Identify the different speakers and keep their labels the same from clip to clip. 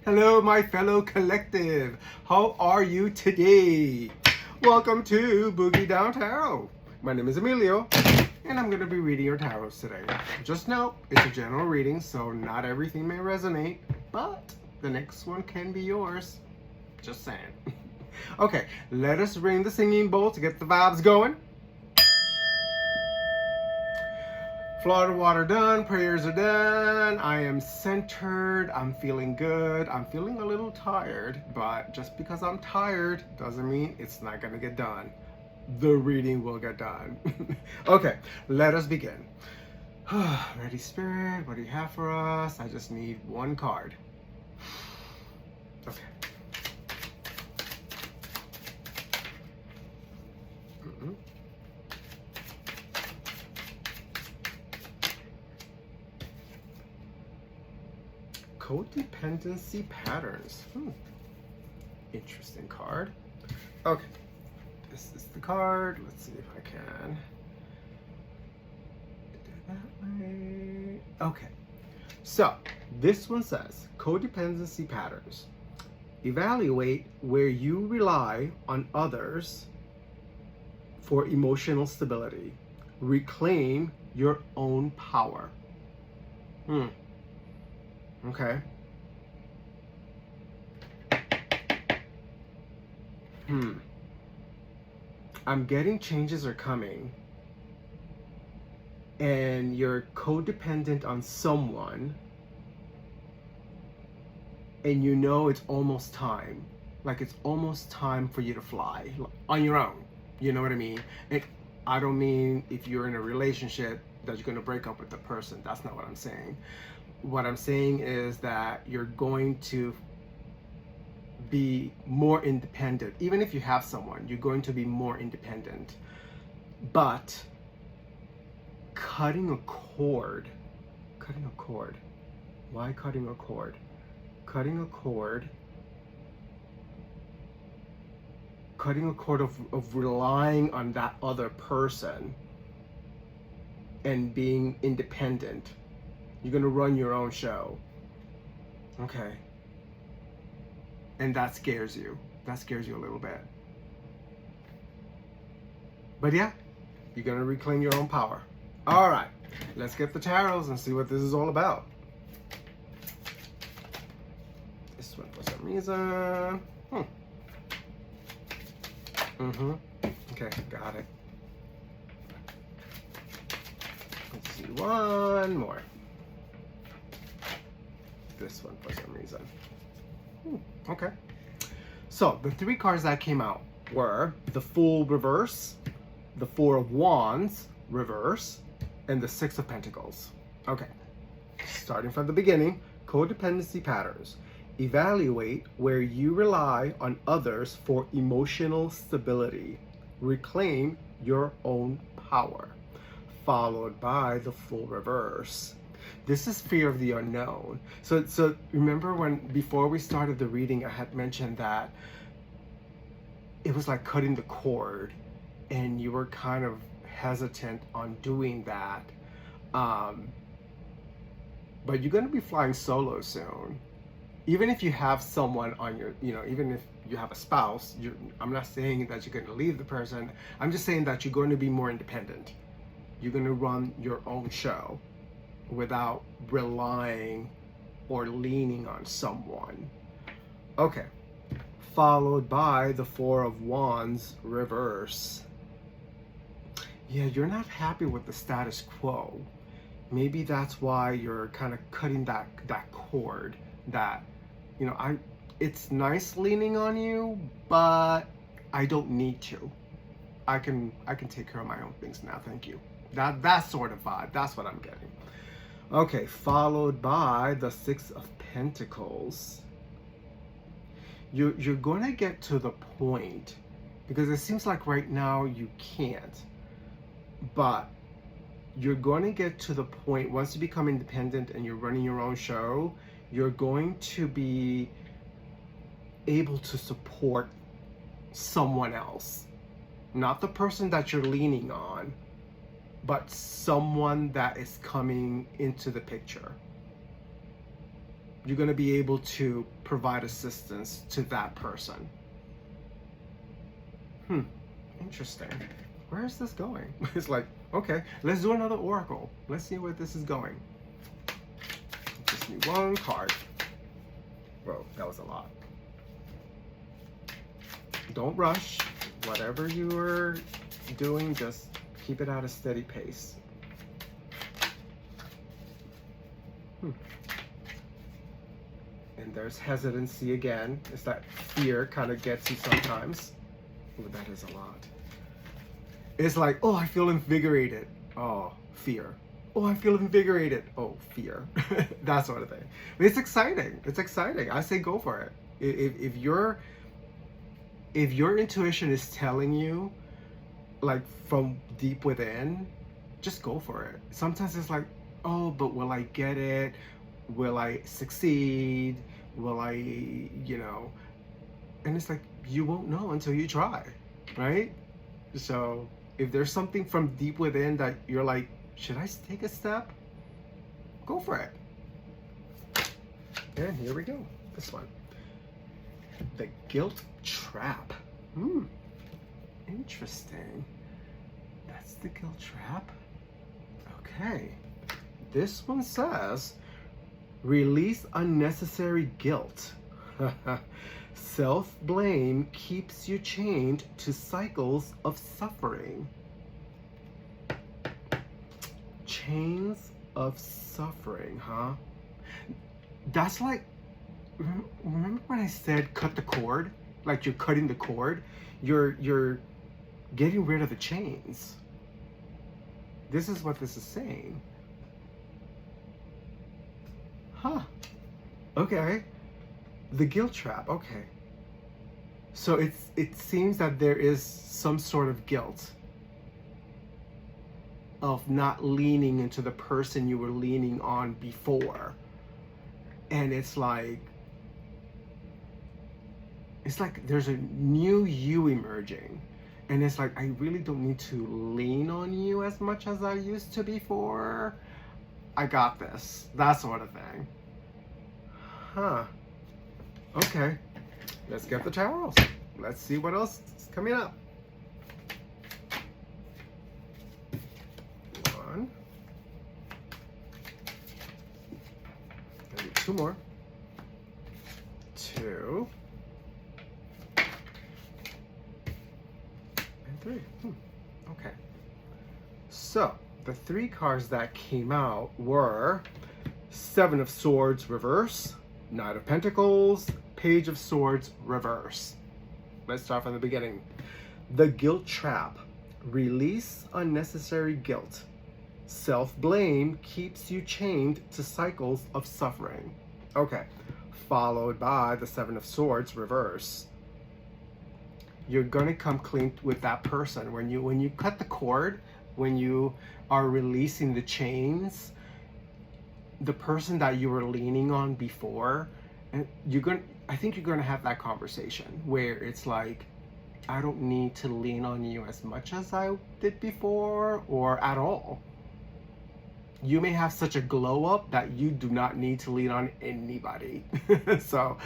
Speaker 1: Hello, my fellow collective. How are you today? Welcome to Boogie Down Tarot. My name is Emilio, and I'm going to be reading your tarots today. Just note, it's a general reading, so not everything may resonate, but the next one can be yours. Just saying. Okay, let us ring the singing bowl to get the vibes going. Florida water done, prayers are done, I am centered, I'm feeling good, I'm feeling a little tired, but just because I'm tired doesn't mean it's not gonna get done. The reading will get done. Okay, let us begin. Ready, Spirit, what do you have for us? I just need one card. Okay. Codependency patterns. Interesting card. Okay, this is the card. Let's see if I can do it that way. Okay, so this one says codependency patterns. Evaluate where you rely on others for emotional stability. Reclaim your own power. Okay. I'm getting changes are coming, and you're codependent on someone, and you know it's almost time. Like it's almost time for you to fly on your own. You know what I mean? And I don't mean if you're in a relationship that you're going to break up with the person. That's not what I'm saying. What I'm saying is that you're going to be more independent. Even if you have someone, you're going to be more independent. But cutting a cord. Why cutting a cord? Cutting a cord of relying on that other person and being independent. You're gonna run your own show. Okay. And that scares you. That scares you a little bit. But yeah, you're gonna reclaim your own power. All right, let's get the tarots and see what this is all about. This one for some reason. Okay, got it. Let's see, one more. This one for some reason. Okay. So the three cards that came out were the Fool reverse, the Four of Wands reverse, and the Six of Pentacles. Okay. Starting from the beginning, codependency patterns. Evaluate where you rely on others for emotional stability. Reclaim your own power. Followed by the Fool reverse. This is fear of the unknown. So remember when before we started the reading, I had mentioned that it was like cutting the cord, and you were kind of hesitant on doing that. But you're going to be flying solo soon. Even if you have someone on your, even if you have a spouse, I'm not saying that you're going to leave the person. I'm just saying that you're going to be more independent. You're going to run your own show without relying or leaning on someone. Okay. Followed by the Four of Wands reverse. Yeah, you're not happy with the status quo. Maybe that's why you're kind of cutting that cord that, it's nice leaning on you, but I don't need to. I can take care of my own things now, thank you. That sort of vibe, that's what I'm getting. Okay, followed by the Six of Pentacles. You're going to get to the point, because it seems like right now you can't, but you're going to get to the point, once you become independent and you're running your own show, you're going to be able to support someone else. Not the person that you're leaning on, but someone that is coming into the picture. you're going to be able to provide assistance to that person. Interesting. Where is this going? It's like, okay, let's do another oracle. Let's see where this is going. Just need one card. Whoa, that was a lot. Don't rush. Whatever you're doing, just keep it at a steady pace. And there's hesitancy again. It's that fear kind of gets you sometimes. Ooh, that is a lot. It's like, oh, I feel invigorated. Oh, fear. Oh, I feel invigorated. Oh, fear. That sort of thing. But it's exciting. It's exciting. I say go for it. If your intuition is telling you, like from deep within, just go for it. Sometimes it's like, oh, but will I get it? Will I succeed? Will I, and it's like, you won't know until you try, right? So if there's something from deep within that you're like, should I take a step? Go for it. And here we go. This one. The guilt trap. Interesting. That's the guilt trap. Okay. This one says, release unnecessary guilt. Self-blame keeps you chained to cycles of suffering. Chains of suffering, huh? That's like, remember when I said cut the cord? Like you're cutting the cord? You're getting rid of the chains. This is what this is saying. Huh. Okay. The guilt trap. Okay. So it seems that there is some sort of guilt of not leaning into the person you were leaning on before. And it's like there's a new you emerging. And it's like, I really don't need to lean on you as much as I used to before. I got this. That sort of thing. Huh. Okay. Let's get the tarots. Let's see what else is coming up. One. Maybe two more. Two. And three. Okay. So, the three cards that came out were Seven of Swords reverse, Knight of Pentacles, Page of Swords reverse. Let's start from the beginning. The guilt trap. Release unnecessary guilt. Self-blame keeps you chained to cycles of suffering. Okay. Followed by the Seven of Swords reverse. You're going to come clean with that person. When you cut the cord, when you are releasing the chains, the person that you were leaning on before, and I think you're going to have that conversation where it's like, I don't need to lean on you as much as I did before or at all. You may have such a glow up that you do not need to lean on anybody. So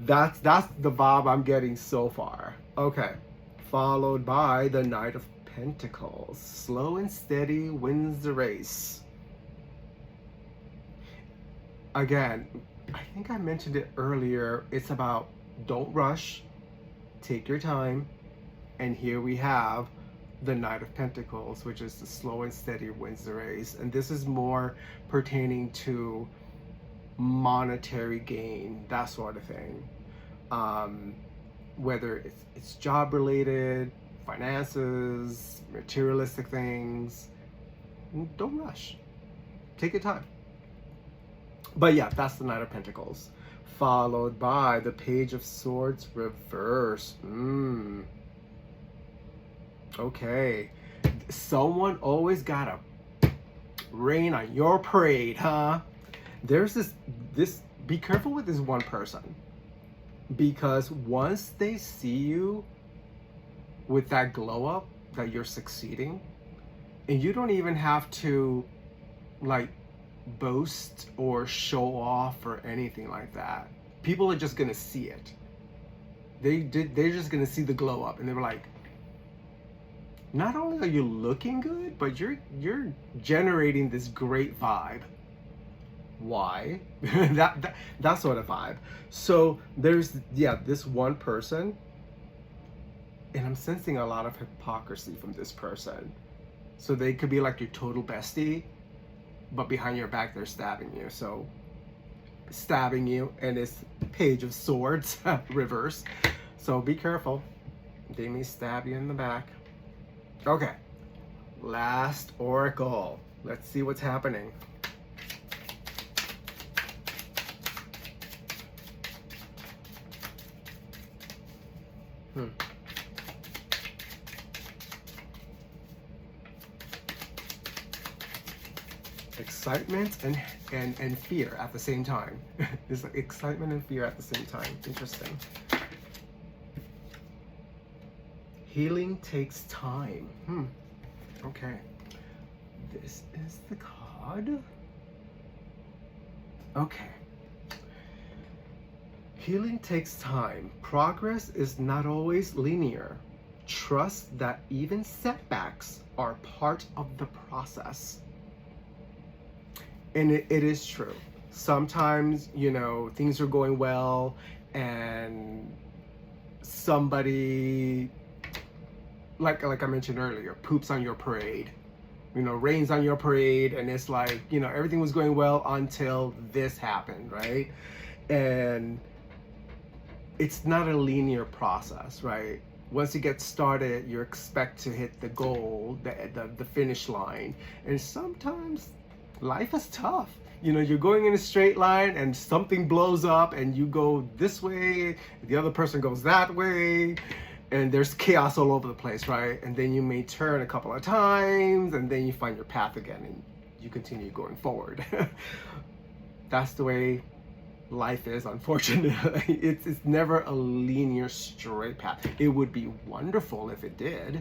Speaker 1: that's the vibe I'm getting so far. Okay. Followed by the Knight of Pentacles. Slow and steady wins the race. Again, I think I mentioned it earlier. It's about don't rush, take your time, and here we have the Knight of Pentacles, which is the slow and steady wins the race. And this is more pertaining to monetary gain, that sort of thing. Whether it's job related, finances, materialistic things, don't rush. Take your time. But yeah, that's the Knight of Pentacles. Followed by the Page of Swords reverse. Okay. Someone always gotta rain on your parade, huh? There's this be careful with this one person. Because once they see you with that glow up that you're succeeding, and you don't even have to like boast or show off or anything like that. People are just gonna see it. They're just gonna see the glow up, and they were like, not only are you looking good, but you're generating this great vibe. Why? that sort of vibe. So there's this one person, and I'm sensing a lot of hypocrisy from this person. So they could be like your total bestie, but behind your back they're stabbing you. So stabbing you, and it's Page of Swords reverse. So be careful. They may stab you in the back. Okay. Last oracle. Let's see what's happening. Excitement and fear at the same time. It's like excitement and fear at the same time. Interesting. Healing takes time. Okay. This is the card. Okay. Healing takes time. Progress is not always linear. Trust that even setbacks are part of the process. And it is true. Sometimes, things are going well and somebody, like I mentioned earlier, poops on your parade, rains on your parade, and it's like, everything was going well until this happened, right? And it's not a linear process, right? Once you get started, you expect to hit the goal, the finish line. And sometimes life is tough. You're going in a straight line and something blows up and you go this way, the other person goes that way, and there's chaos all over the place, right? And then you may turn a couple of times and then you find your path again and you continue going forward. That's the way life is, unfortunately. It's never a linear straight path. It would be wonderful if it did,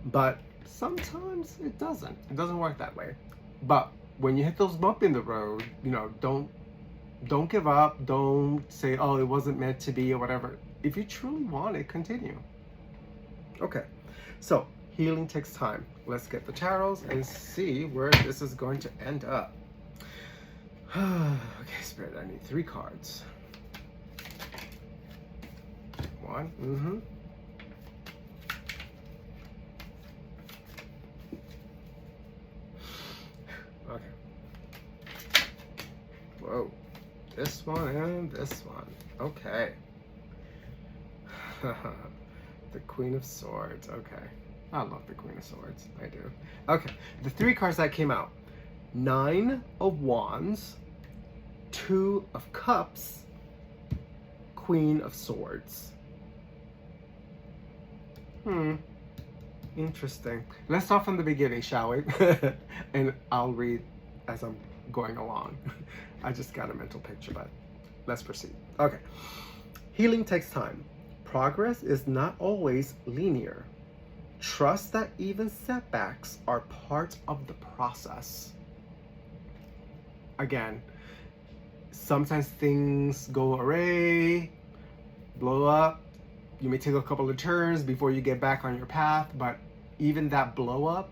Speaker 1: but sometimes it doesn't. It doesn't work that way. But when you hit those bumps in the road, don't give up. Don't say, oh, it wasn't meant to be or whatever. If you truly want it, continue. Okay, so healing takes time. Let's get the tarots and see where this is going to end up. Okay, Spirit, I need 3 cards. 1, Okay. Whoa. This one and this one. Okay. The Queen of Swords. Okay. I love the Queen of Swords. I do. Okay. The 3 cards that came out. 9 of Wands, 2 of Cups, Queen of Swords. Interesting. Let's start from the beginning, shall we? And I'll read as I'm going along. I just got a mental picture, but let's proceed. Okay. Healing takes time. Progress is not always linear. Trust that even setbacks are part of the process. Again, sometimes things go awry, blow up. You may take a couple of turns before you get back on your path, but even that blow up,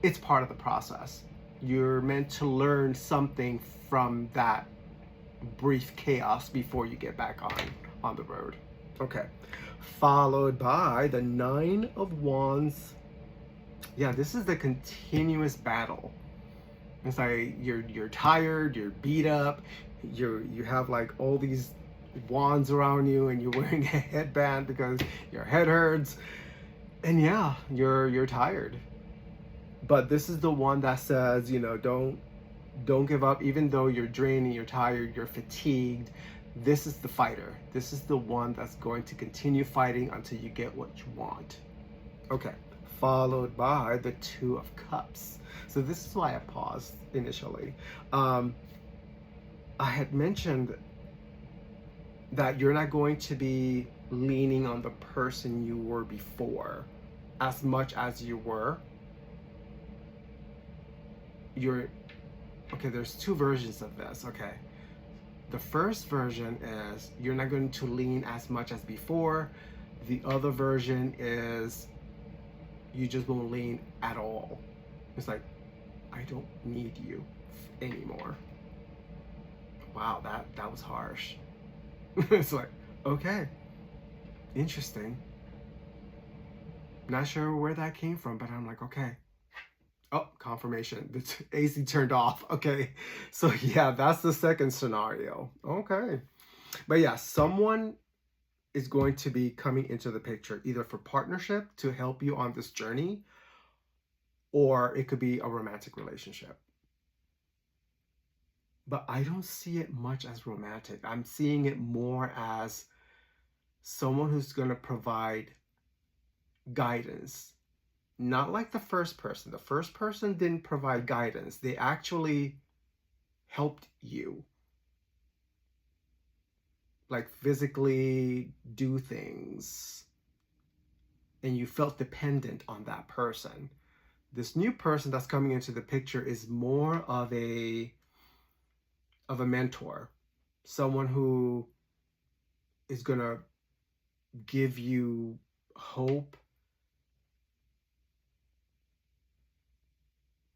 Speaker 1: it's part of the process. You're meant to learn something from that brief chaos before you get back on the road. Okay, followed by the 9 of Wands. Yeah, this is the continuous battle. It's like you're tired, you're beat up, you have like all these wands around you, and you're wearing a headband because your head hurts, and yeah, you're tired. But this is the one that says, don't give up, even though you're drained, you're tired, you're fatigued. This is the fighter. This is the one that's going to continue fighting until you get what you want. Okay, followed by the 2 of Cups. So this is why I paused initially. I had mentioned that you're not going to be leaning on the person you were before as much as you were. you're, okay, there's two versions of this, okay. The first version is you're not going to lean as much as before. The other version is you just won't lean at all. It's like, I don't need you anymore. Wow, that was harsh. It's like, okay, interesting. Not sure where that came from, but I'm like, okay. Oh, confirmation. The AC turned off. Okay. So yeah, that's the second scenario. Okay. But yeah, someone is going to be coming into the picture either for partnership to help you on this journey, or it could be a romantic relationship. But I don't see it much as romantic. I'm seeing it more as someone who's going to provide guidance. Not like the first person. The first person didn't provide guidance. They actually helped you, like physically do things, and you felt dependent on that person. This new person that's coming into the picture is more of a mentor, someone who is going to give you hope.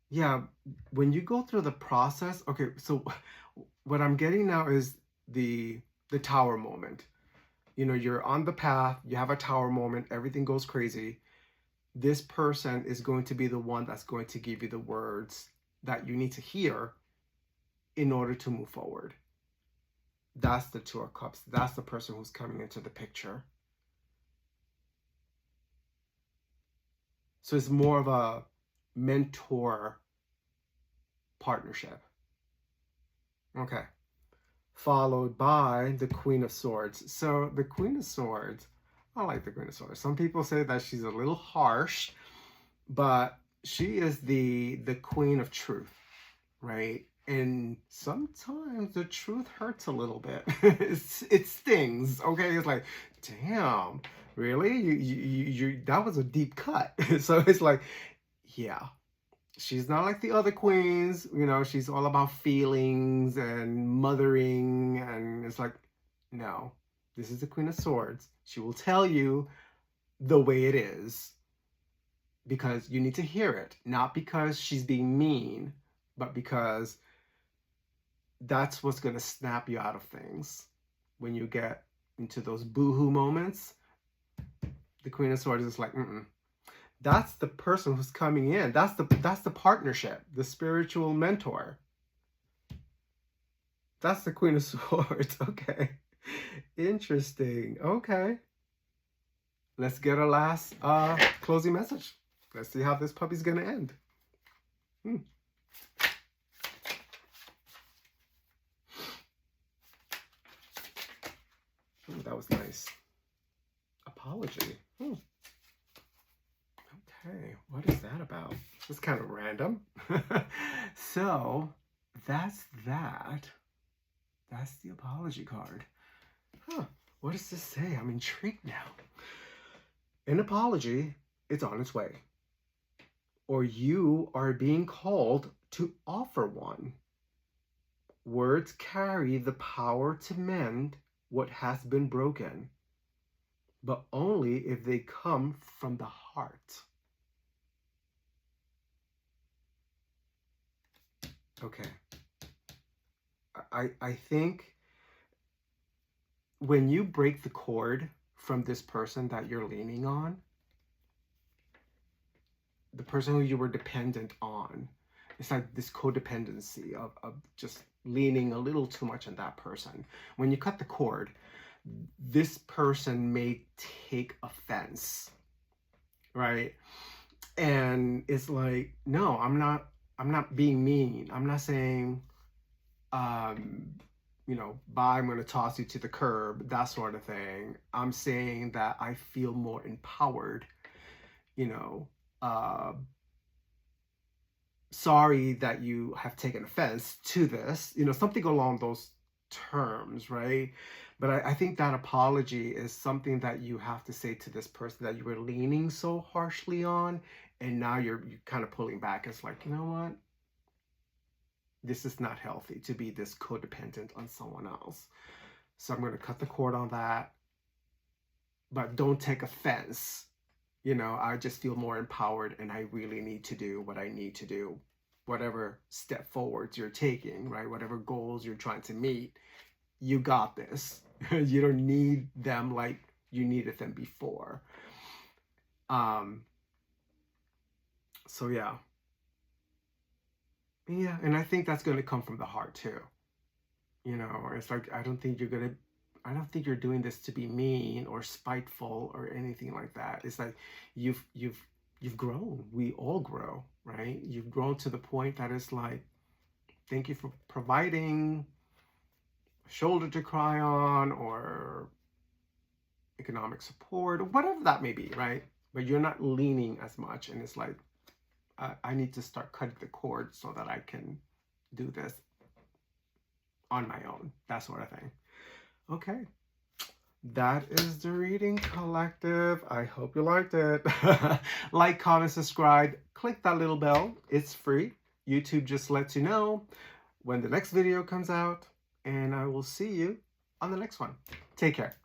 Speaker 1: Yeah, when you go through the process, okay, so what I'm getting now is the tower moment. You know, you're on the path, you have a tower moment, everything goes crazy. This person is going to be the one that's going to give you the words that you need to hear in order to move forward. That's the Two of Cups. That's the person who's coming into the picture. So it's more of a mentor partnership. Okay. Followed by the Queen of Swords. So the Queen of Swords, I like the Queen of Swords. Some people say that she's a little harsh, but she is the Queen of Truth, right? And sometimes the truth hurts a little bit. It stings. Okay, it's like, damn, really? You that was a deep cut. So it's like, yeah, she's not like the other queens. You know, she's all about feelings and mothering, and it's like, no, this is the Queen of Swords. She will tell you the way it is because you need to hear it, not because she's being mean, but because that's what's going to snap you out of things when you get into those boohoo moments. The Queen of Swords is like, that's the person who's coming in. That's the partnership, the spiritual mentor. That's the Queen of Swords. Okay, interesting. Okay, let's get a last closing message. Let's see how this puppy's gonna end. Ooh, that was nice. Apology. Okay, what is that about? It's kind of random. So that's that. That's the apology card. Huh, what does this say? I'm intrigued now. An apology, it's on its way. Or you are being called to offer one. Words carry the power to mend what has been broken, but only if they come from the heart. Okay. I think when you break the cord from this person that you're leaning on, the person who you were dependent on, it's like this codependency of just leaning a little too much on that person. When you cut the cord, this person may take offense, right? And it's like, no, I'm not being mean. I'm not saying, you know, bye, I'm going to toss you to the curb, that sort of thing. I'm saying that I feel more empowered, you know, sorry that you have taken offense to this, you know, something along those terms, right? But I think that apology is something that you have to say to this person that you were leaning so harshly on, and now you're kind of pulling back. It's like, you know what? This is not healthy to be this codependent on someone else. So I'm going to cut the cord on that. But don't take offense. You know, I just feel more empowered and I really need to do what I need to do. Whatever step forwards you're taking, right? Whatever goals you're trying to meet, you got this. You don't need them like you needed them before. So yeah. Yeah, and I think that's going to come from the heart too. You know, it's like, I don't think you're doing this to be mean or spiteful or anything like that. It's like you've grown. We all grow, right? You've grown to the point that it's like, thank you for providing a shoulder to cry on or economic support or whatever that may be, right? But you're not leaning as much, and it's like, I need to start cutting the cord so that I can do this on my own. That sort of thing. Okay. That is the reading, collective. I hope you liked it. Like, comment, subscribe. Click that little bell. It's free. YouTube just lets you know when the next video comes out. And I will see you on the next one. Take care.